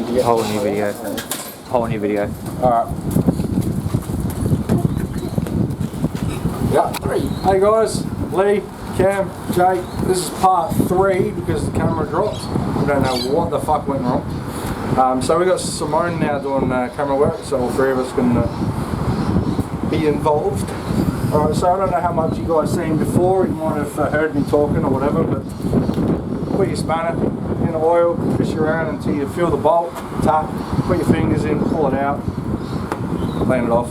Whole new video. Whole new video. Alright. Yeah, 3. Hey guys, Lee, Cam, Jake, this is part 3 because the camera dropped. I don't know what the fuck went wrong. So we got Simone now doing camera work, so all 3 of us can be involved. Alright, so I don't know how much you guys seen before, you might have heard me talking or whatever, but put your spanner in the oil, fish around until you feel the bolt, tap, put your fingers in, pull it out, land it off.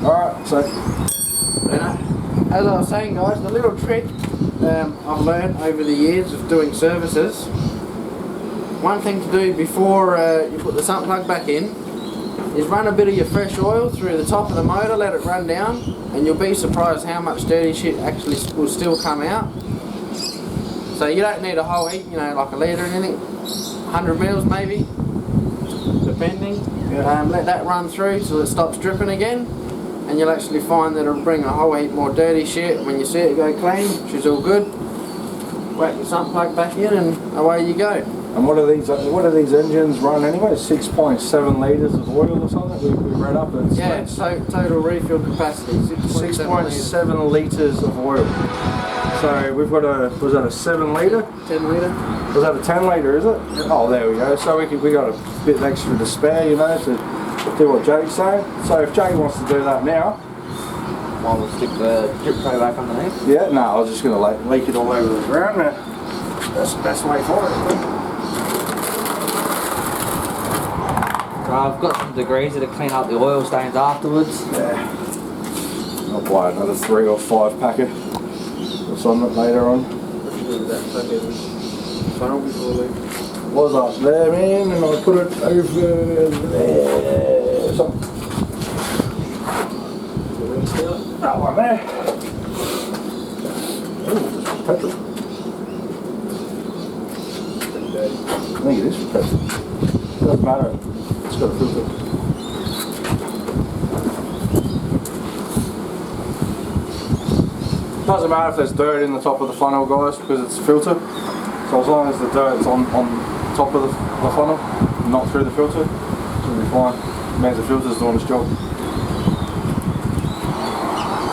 Alright, so as I was saying guys, the little trick I've learned over the years of doing services, one thing to do before you put the sump plug back in is run a bit of your fresh oil through the top of the motor, let it run down, and you'll be surprised how much dirty shit actually will still come out. So you don't need a whole heap, you know, like a litre or anything, 100 mils maybe, depending. Let that run through till it stops dripping again, and you'll actually find that it'll bring a whole heap more dirty shit. When you see it go clean, which is all good, whack your sump plug back in and away you go. And what do these engines run anyway? 6.7 litres of oil or something? We read up at yeah, total refill capacity, 6.7 litres of oil. So we've got a, was that a 7 litre? 10 litre. Was that a 10 litre, is it? Yep. Oh, there we go. So we got a bit extra to spare, you know, to do what Jake's saying. So if Jake wants to do that now, I'll stick the drip tray back underneath. yeah, no, I was just going to leak it all over the ground now. That's the best way for it. So I've got some degreaser to clean up the oil stains afterwards. Yeah. I'll buy another 3 or 5 packer. What's on it later on? Was up there, man, and I'll put it over there. So, that one there. Oh, petrol. I think it is for petrol. Doesn't matter. It's got a filter. Doesn't matter if there's dirt in the top of the funnel, guys, because it's a filter. So as long as the dirt's on top of the funnel, not through the filter, it'll be fine. It means the filter's doing its job.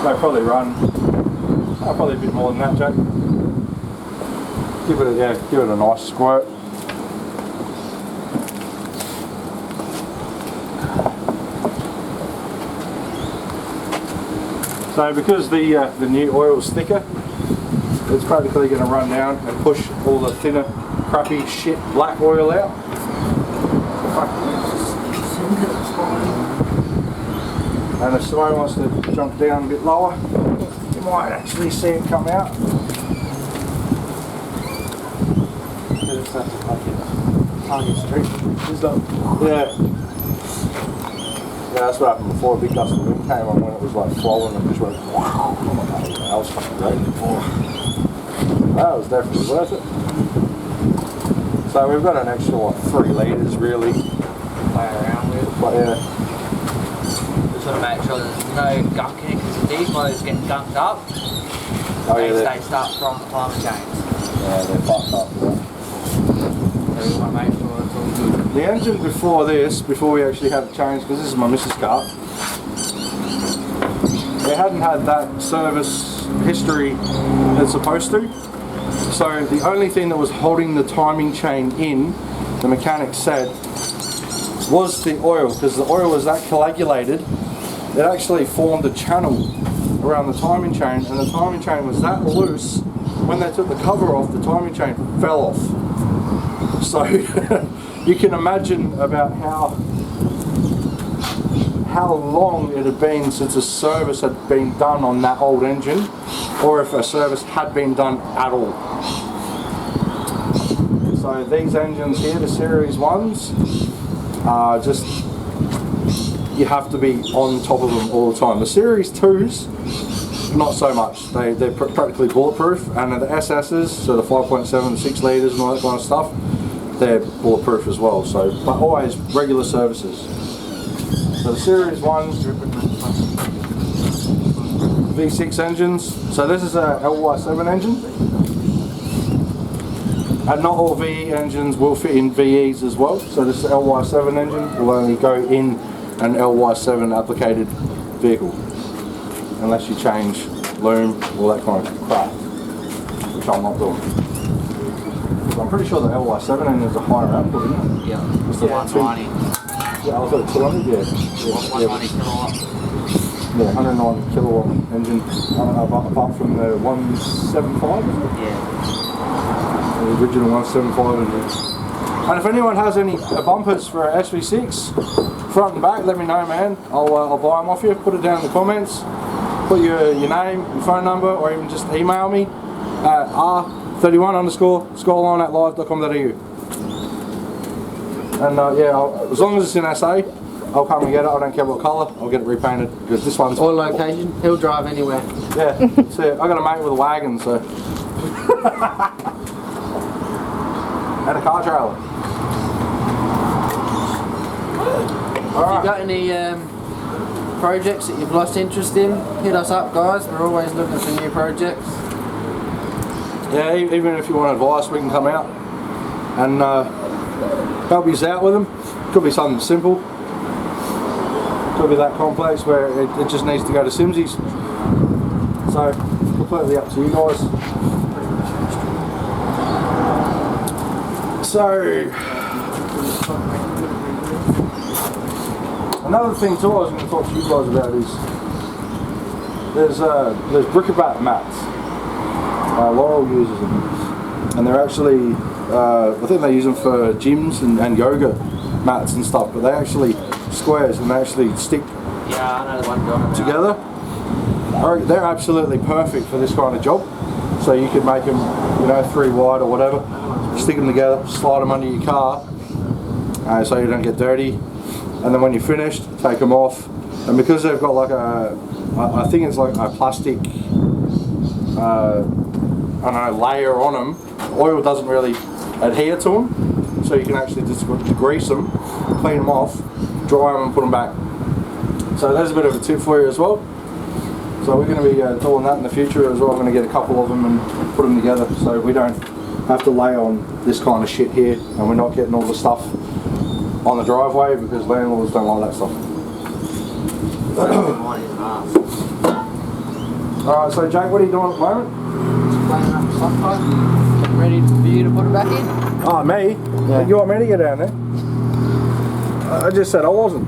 They'll probably run probably a bit more than that, Jake. Give it a nice squirt. So because the new oil's thicker, it's practically going to run down and push all the thinner, crappy shit black oil out. And if someone wants to jump down a bit lower, you might actually see it come out. Yeah. Yeah, that's what happened before. A big gust of wind came on when it was like flowing and just went wow. Oh my God, that was fucking great before. That was definitely worth it. So we've got an extra, what, 3 litres really. Play around with. But yeah. Just want to make sure there's no gunk in it, because if these motors get gunked up, they start from the timing chains. Yeah, they're fucked up. So we want to make sure it's all good. The engine before this, before we actually had it changed, because this is my missus' car, it hadn't had that service history it's supposed to. So the only thing that was holding the timing chain in, the mechanic said, was the oil, because the oil was that coagulated, it actually formed a channel around the timing chain, and the timing chain was that loose, when they took the cover off, the timing chain fell off. So you can imagine about how long it had been since a service had been done on that old engine, or if a service had been done at all. So these engines here, the series ones, are just, you have to be on top of them all the time. The series 2s, not so much. They're practically bulletproof, and the SS's, so the 5.7, 6 litres and all that kind of stuff, they're bulletproof as well. So, but always regular services. So the series 1s, V6 engines. So this is a LY7 engine. And not all VE engines will fit in VEs as well. So this LY7 engine will only go in an LY7 applicated vehicle, unless you change loom, all that kind of crap, which I'm not doing. So I'm pretty sure the LY7 engine is a higher output, isn't it? Yeah. It's the 190. Yeah, I thought 200. Yeah. 190 kilowatt. Yeah, 190 kilowatt engine. Apart from the 175, is it? Yeah. The original 175 engine. And if anyone has any bumpers for a SV6, front and back, let me know, man. I'll buy them off you. Put it down in the comments. Put your name, your phone number, or even just email me at r31_scoreline@live.com.au. And yeah, as long as it's in SA, I'll come and get it. I don't care what colour. I'll get it repainted because this one's Or location. He'll drive anywhere. yeah. That's it. I got a mate with a wagon, so and a car trailer. If you've got any projects that you've lost interest in, hit us up, guys. We're always looking for new projects. Yeah, even if you want advice, we can come out and help you out with them. Could be something simple. Could be that complex where it just needs to go to Simsies. So, completely up to you guys. So, another thing too I was going to talk to you guys about is there's bric-a-brac mats. Laurel uses them, and they're actually I think they use them for gyms and yoga mats and stuff, but they actually squares and they actually stick Yeah, I know the one you're on about. together. They're absolutely perfect for this kind of job. So you could make them, 3 wide or whatever, stick them together, slide them under your car, so you don't get dirty. And then when you're finished, take them off. And because they've got like I think it's like a plastic, I don't know, layer on them, oil doesn't really adhere to them. So you can actually just degrease them, clean them off, dry them and put them back. So there's a bit of a tip for you as well. So we're going to be doing that in the future as well. I'm going to get a couple of them and put them together so we don't have to lay on this kind of shit here and we're not getting all the stuff on the driveway because landlords don't like that stuff. Alright, so Jake, what are you doing at the moment? Just cleaning up the stock pipe. Getting ready for you to put it back in. Oh, me? Yeah. You want me to get down there? I just said I wasn't.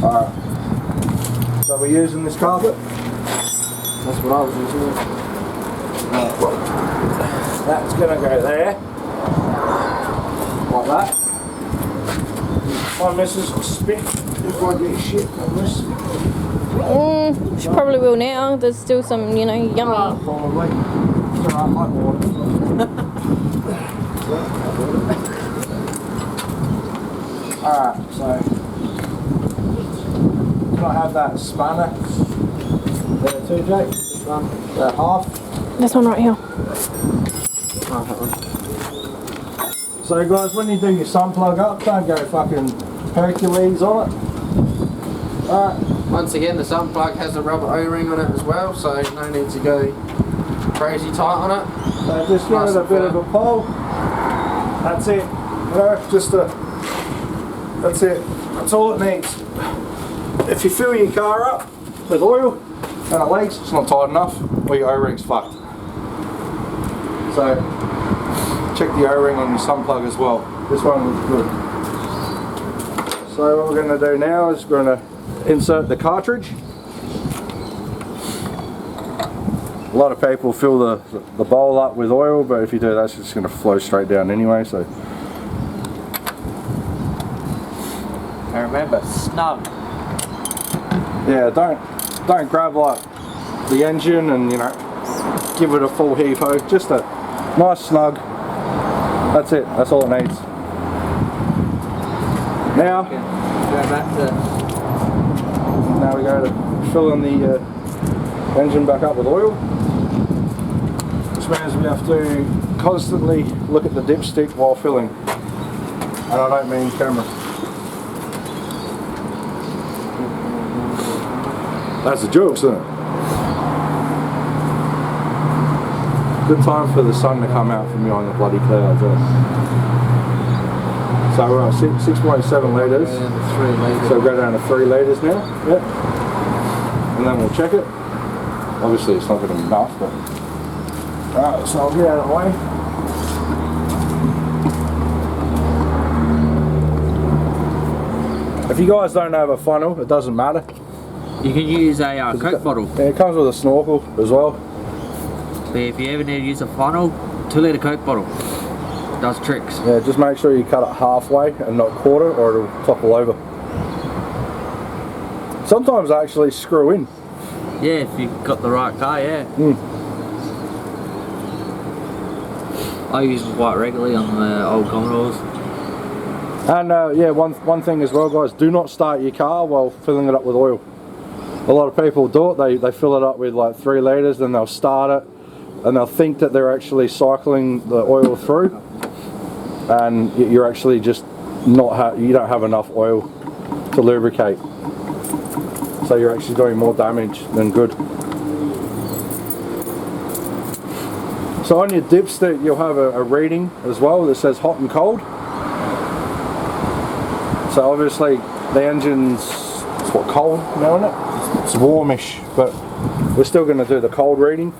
Alright. So we're using this carpet. That's what I was using. That's going to go there. Like that. My missus will spit if I get shit on this. She probably will now. There's still some, yummy. Probably. It's alright, hot water. Alright, so can I have that spanner there too, Jake? This one, that half. This one right here. So guys, when you do your sun plug up, don't go fucking Hercules on it. Alright. Once again, the sun plug has a rubber O-ring on it as well, so no need to go crazy tight on it. So just give it a bit of a pull. That's it. That's it. That's all it needs. If you fill your car up with oil and it leaks, it's not tight enough, or your O-ring's fucked. So check the O-ring on your sun plug as well. This one looks good. So what we're going to do now is we're going to insert the cartridge. A lot of people fill the bowl up with oil, but if you do, that's just going to flow straight down anyway. So, And remember, snug. yeah, don't grab like the engine and give it a full heave ho. Just a nice snug. That's it. That's all it needs. Now, Go back to. now we go to filling the engine back up with oil. Which means we have to constantly look at the dipstick while filling. And I don't mean camera. That's a joke, isn't it? Good time for the sun to come out from behind the bloody clouds. So we're on 6.7 litres. And 3 litres. So we'll go down to 3 litres now. Yep. And then we'll check it. Obviously it's not going to be enough, but... Alright, so I'll get out of the way. If you guys don't have a funnel, it doesn't matter. You can use a Coke bottle. Yeah, it comes with a snorkel as well. But if you ever need to use a funnel, 2 litre Coke bottle. Does tricks. Yeah, just make sure you cut it halfway and not quarter, or it'll topple over. Sometimes they actually screw in. Yeah, if you've got the right car, yeah. I use them quite regularly on the old Commodores. And yeah, one thing as well, guys, do not start your car while filling it up with oil. A lot of people do it, they fill it up with like 3 litres, then they'll start it and they'll think that they're actually cycling the oil through, and you're actually just not you don't have enough oil to lubricate, so you're actually doing more damage than good. So on your dipstick you'll have a reading as well that says hot and cold. So obviously the engine's cold now, isn't it? It's warmish, but we're still going to do the cold reading.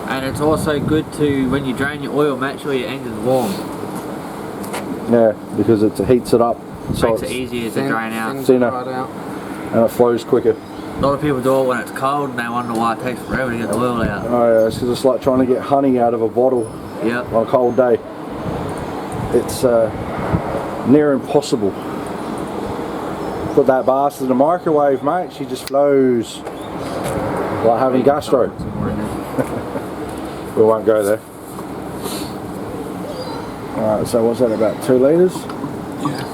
And it's also good to, when you drain your oil, make sure your engine's warm. Yeah, because it heats it up. So Makes it easier to drain out. thinner, and it flows quicker. A lot of people do it when it's cold and they wonder why it takes forever to get the oil out. Oh yeah, it's just like trying to get honey out of a bottle Yep. on a cold day. It's near impossible. Put that bastard in the microwave, mate, she just flows. Like having gastro. We won't go there. Alright, so what's that, about 2 litres? Yeah.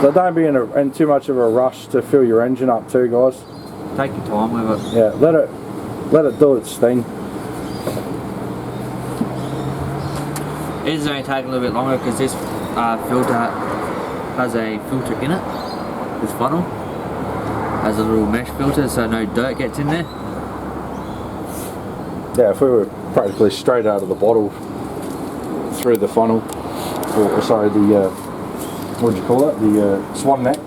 So don't be in too much of a rush to fill your engine up too, guys. Take your time with it. Yeah, let it do its thing. It is only taking a little bit longer because this filter has a filter in it. This funnel has a little mesh filter so no dirt gets in there. Yeah, if we were practically straight out of the bottle through the funnel, or sorry, the what do you call it? The swan neck,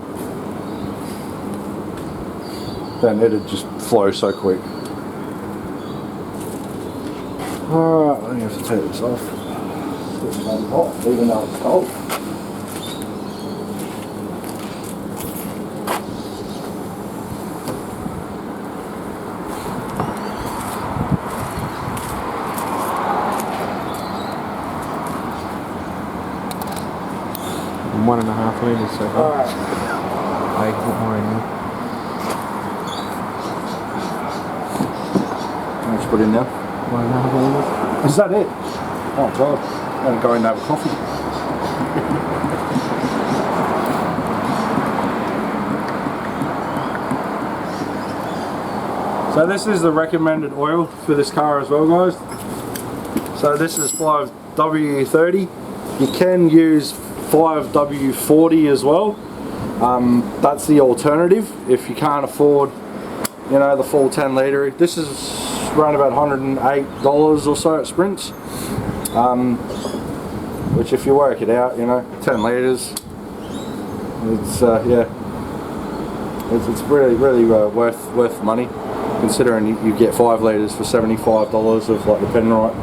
then it'd just flow so quick. Alright, I have to take this off. It's getting hot, even though it's cold. And 1.5 litres so far. Alright. I can put more in there. How much put in now? 1.5 litres. Is that it? Oh god, I'm going to go and have a coffee. So this is the recommended oil for this car as well, guys. So this is 5W30. You can use 5W40 as well. That's the alternative if you can't afford, you know, the full 10 litre. This is around about $108 or so at Sprints. Which if you work it out, you know, 10 litres, it's yeah, it's really worth money, considering you get 5 litres for $75 of like the Penrite,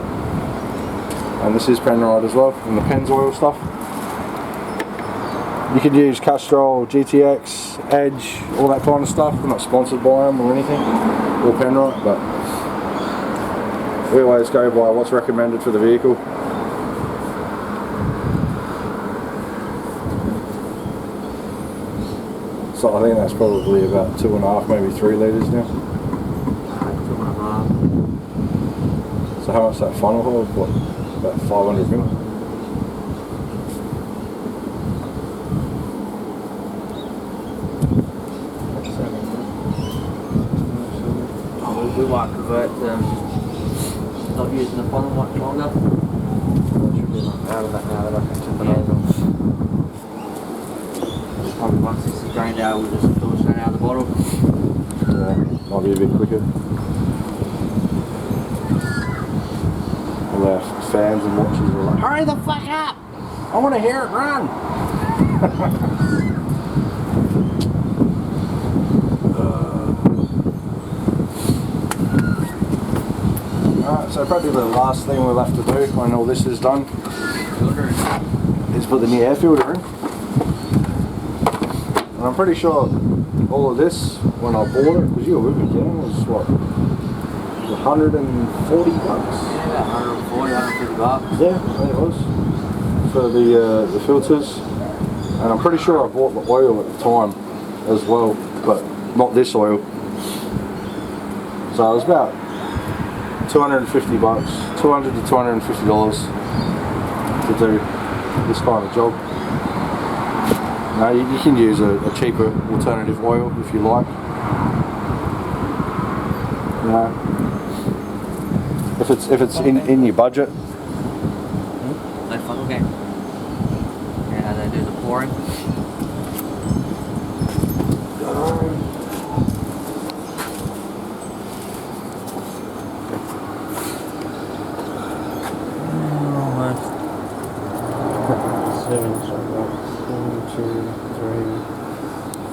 and this is Penrite as well, and the Pennzoil stuff. You could use Castrol, GTX, Edge, all that kind of stuff. We're not sponsored by them or anything, or Penrite, but we always go by what's recommended for the vehicle. So I think that's probably about 2.5, maybe 3 litres now. 2.5. So how much that funnel hold? What, about 500 mil? We might convert to not using the funnel much longer. Should be like out of that now that I can tip it Yeah. over. Probably once this is drained out, we'll just filter coming out of the bottle. Yeah, might be a bit quicker. All our fans and watchers are like, hurry the fuck up! I want to hear it run! Alright, so probably the last thing we'll have to do when all this is done is put the new air filter in. And I'm pretty sure all of this, when I bought it, because you were with me, Ken, was what? $140? Yeah, about 140, 150 bucks. Yeah, I think it was. For the filters. And I'm pretty sure I bought the oil at the time as well, but not this oil. So it was about 250 bucks, $200 to $250 to do this kind of job. Now you can use a cheaper alternative oil if you like. You know, if it's in your budget. No funnel game. Yeah, how they do the pouring.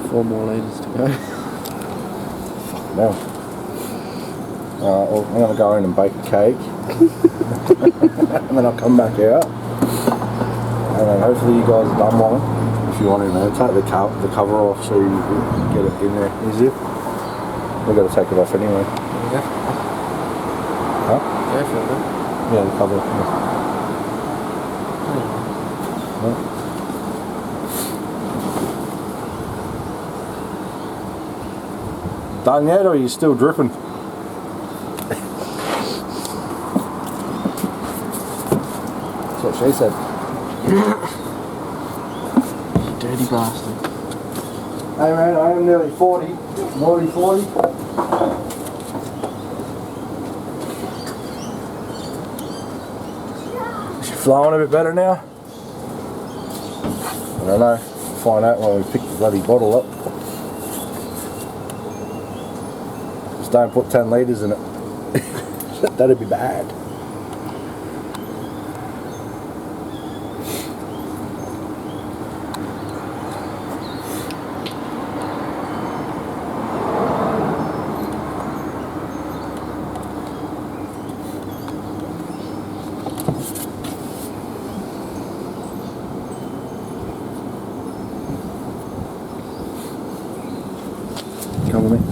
Four more litres to go. Fucking hell. Alright, well, I'm going to go in and bake a cake. And then I'll come back out. And then hopefully you guys are done one. If you want to, take the cover off so you can get it in there easier. We've got to take it off anyway. Yeah. Huh? Yeah, sure. Yeah, the cover. Yeah. Yeah. Done yet, or are you still dripping? That's what she said. Dirty bastard. Hey man, I am nearly 40. Nearly 40. Is she flowing a bit better now? I don't know. Find out when we pick the bloody bottle up. Just don't put 10 litres in it. That'd be bad. Come with me.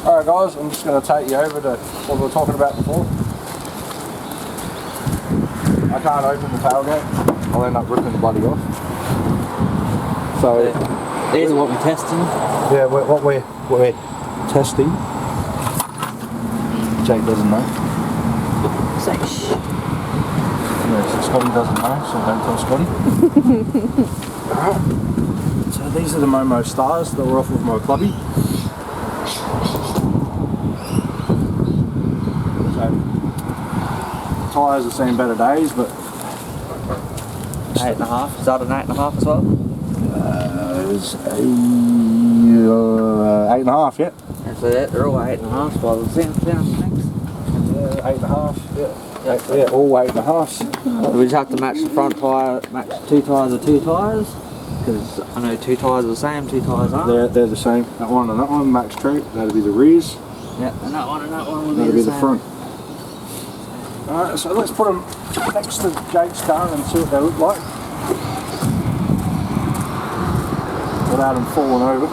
Alright guys, I'm just going to take you over to what we were talking about before. I can't open the tailgate, I'll end up ripping the bloody off. So these are what we're testing. yeah, what we're testing. Jake doesn't know. Say shh. Yeah, so Scotty doesn't know, so don't tell Scotty. Alright. So these are the Momo Stars that were off of my clubby. So tyres have seen better days, but 8.5. Is that an 8.5 as well? it's a 8.5, yeah. And so they're all 8.5 by the sound things. 8.5, yeah. Yeah, all 8.5s. We just have to match the front tyre, match 2 tyres with 2 tyres. Because I know 2 tyres are the same, 2 tyres aren't. They're the same. That one and that one, max treat. That'll be the rears. Yeah, and that one will That'll be the same. front. Alright, so let's put them next to Jake's car and see what they look like. Without them falling over.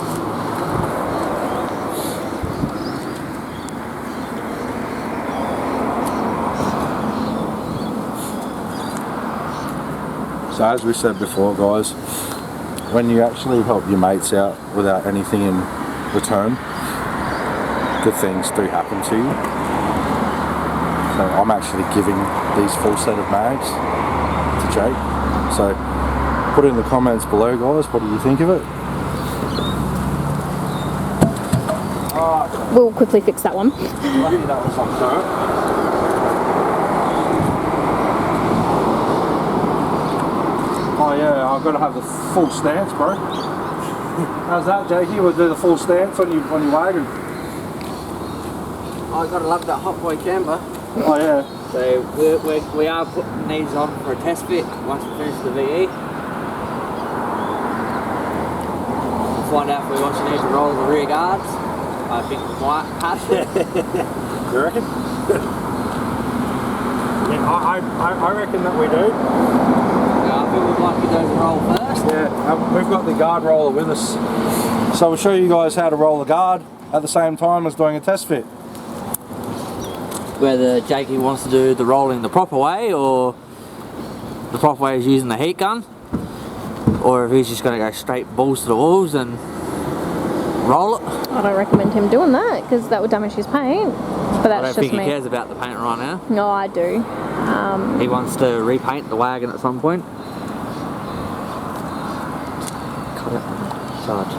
So as we said before guys, when you actually help your mates out without anything in return, good things do happen to you. So I'm actually giving these full set of mags to Jake. So put in the comments below guys, what do you think of it? We'll quickly fix that one. Lucky that was on dirt. yeah, I've got to have the full stance, bro. How's that, Jakey? We'll do the full stance on your wagon. I gotta love that hot boy camber. Oh yeah. So we are putting these on for a test fit once we finish the VE. We'll find out if we also need to roll the rear guards. I think we might have to. You reckon? Yeah, I reckon that we do. I think we'd like to give those a roll first. Yeah, we've got the guard roller with us. So we'll show you guys how to roll the guard at the same time as doing a test fit. Whether Jakey wants to do the rolling the proper way, or the proper way is using the heat gun, or if he's just going to go straight balls to the walls and roll it. I don't recommend him doing that because that would damage his paint. But I that's don't just think he me. cares about the paint right now. No, I do. He wants to repaint the wagon at some point. Cut it. Charge.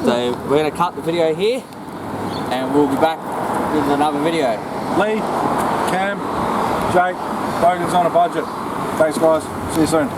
So we're going to cut the video here, and we'll be back with another video. Lee, Cam, Jake, Bogans on a budget. Thanks guys, see you soon.